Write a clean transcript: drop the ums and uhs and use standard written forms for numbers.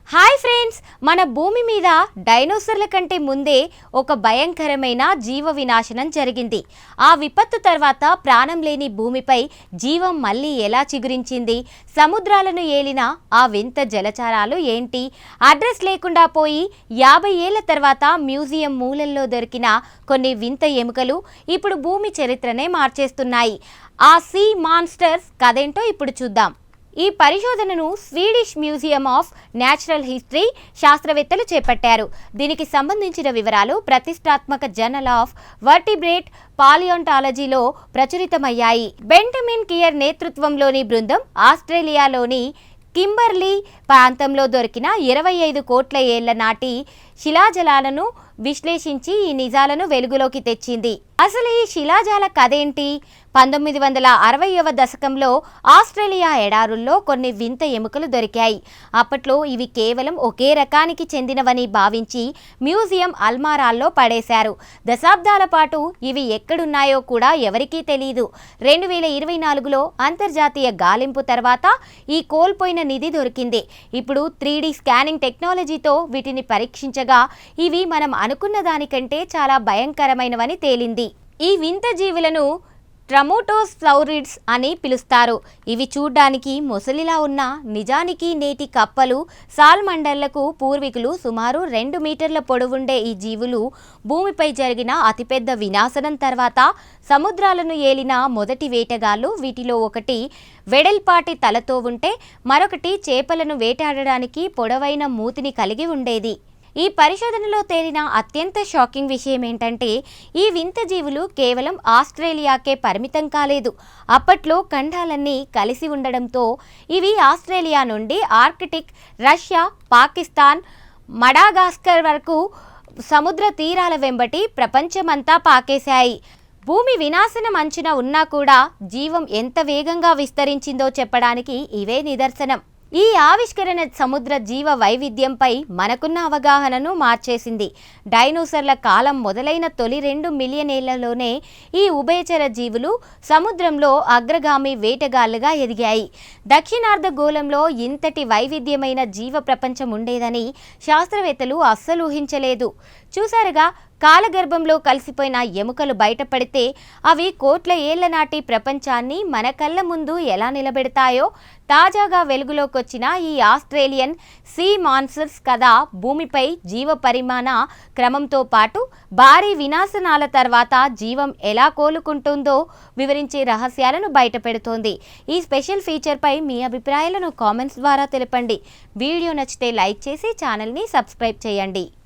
Hi friends, మన భూమి మీద డైనోసార్ల కంటే ముందే ఒక భయంకరమైన జీవ వినాశనం జరిగింది. ఆ విపత్తు తర్వాత ప్రాణం లేని భూమిపై జీవం మళ్ళీ ఎలా చిగురించింది? సముద్రాలను ఏలిన ఆ వింత జలచరాలు ఏంటి? అడ్రస్ లేకుండా పోయి 50 ఏళ్ల తర్వాత మ్యూజియం మూలల్లో దొరికిన కొన్ని వింత ఎముకలు ఇప్పుడు భూమి చరిత్రనే మార్చేస్తున్నాయి. ఆ సీ మాన్స్టర్స్ కథేంటో ఇప్పుడు చూద్దాం. ఈ పరిశోధనను Swedish museum of natural history శాస్త్రవేత్తలు చేపట్టారు. దీనికి సంబంధించిన వివరాలు ప్రతిష్టాత్మక జర్నల్ ఆఫ్ వర్టిబ్రేట్ పాలియోంటాలజీలో ప్రచురితమయ్యాయి. బెంటమిన్ కియర్ నేతృత్వంలోని బృందం ఆస్ట్రేలియాలోని కింబర్లీ ప్రాంతంలో దొరికిన 25 కోట్ల ఏళ్ల నాటి శిలాజాలను విశ్లేషించి ఈ నిజాలను వెలుగులోకి తెచ్చింది. అసలు ఈ శిలాజాల కథేంటి? 1960వ దశకంలో ఆస్ట్రేలియా ఎడారుల్లో కొన్ని వింత ఎముకలు దొరికాయి. అప్పట్లో ఇవి కేవలం ఒకే రకానికి చెందినవని భావించి మ్యూజియం అల్మారాల్లో పడేశారు. దశాబ్దాల పాటు ఇవి ఎక్కడున్నాయో కూడా ఎవరికీ తెలియదు. 2024లో అంతర్జాతీయ గాలింపు తర్వాత ఈ కోల్పోయిన నిధి దొరికింది. ఇప్పుడు 3D స్కానింగ్ టెక్నాలజీతో వీటిని పరీక్షించగా ఇవి మనం అనుకున్న దానికంటే చాలా భయంకరమైనవని తేలింది. ఈ వింత జీవులను ట్రమోటోసౌరిడ్స్ అని పిలుస్తారు. ఇవి చూడ్డానికి మొసలిలా ఉన్న నిజానికి నేటి కప్పలు, సాల్మండర్లకు పూర్వీకులు. సుమారు 2 మీటర్ల పొడవుండే ఈ జీవులు భూమిపై జరిగిన అతిపెద్ద వినాశనం తర్వాత సముద్రాలను ఏలిన మొదటి వేటగాళ్ళు. వీటిలో ఒకటి వెడల్పాటి తలతో ఉంటే మరొకటి చేపలను వేటాడడానికి పొడవైన మూతిని కలిగి ఉండేది. ఈ పరిశోధనలో తేలిన అత్యంత షాకింగ్ విషయం ఏంటంటే ఈ వింత జీవులు కేవలం ఆస్ట్రేలియాకే పరిమితం కాలేదు. అప్పట్లో ఖండాలన్నీ కలిసి ఉండడంతో ఇవి ఆస్ట్రేలియా నుండి ఆర్కిటిక్, రష్యా, పాకిస్తాన్, మడాగాస్కర్ వరకు సముద్ర తీరాల వెంబటి ప్రపంచమంతా పాకేశాయి. భూమి వినాశనం అంచున ఉన్నా కూడా జీవం ఎంత వేగంగా విస్తరించిందో చెప్పడానికి ఇవే నిదర్శనం. ఈ ఆవిష్కరణ సముద్ర జీవ వైవిధ్యంపై మనకున్న అవగాహనను మార్చేసింది. డైనోసార్ల కాలం మొదలైన తొలి 2 మిలియన్ ఏళ్లలోనే ఈ ఉభయచర జీవులు సముద్రంలో అగ్రగామి వేటగాళ్లుగా ఎదిగాయి. దక్షిణార్ధగోళంలో ఇంతటి వైవిధ్యమైన జీవ ప్రపంచం ఉండేదని శాస్త్రవేత్తలు అస్సలు ఊహించలేదు. చూసారుగా, కాలగర్భంలో కలిసిపోయిన ఎముకలు బయటపడితే అవి కోట్ల ఏళ్ల నాటి ప్రపంచాన్ని మన కళ్ళ ముందు ఎలా నిలబెడతాయో తాజాగా వెలుగులోకొచ్చిన ఈ ఆస్ట్రేలియన్ సీ మాన్స్టర్స్ కథ భూమిపై జీవ పరిమాణ క్రమంతో పాటు భారీ వినాశనాల తర్వాత జీవం ఎలా కోలుకుంటుందో వివరించే రహస్యాలను బయటపెడుతోంది. ఈ స్పెషల్ ఫీచర్పై మీ అభిప్రాయాలను కామెంట్స్ ద్వారా తెలపండి. వీడియో నచ్చితే లైక్ చేసి ఛానల్ని సబ్స్క్రైబ్ చేయండి.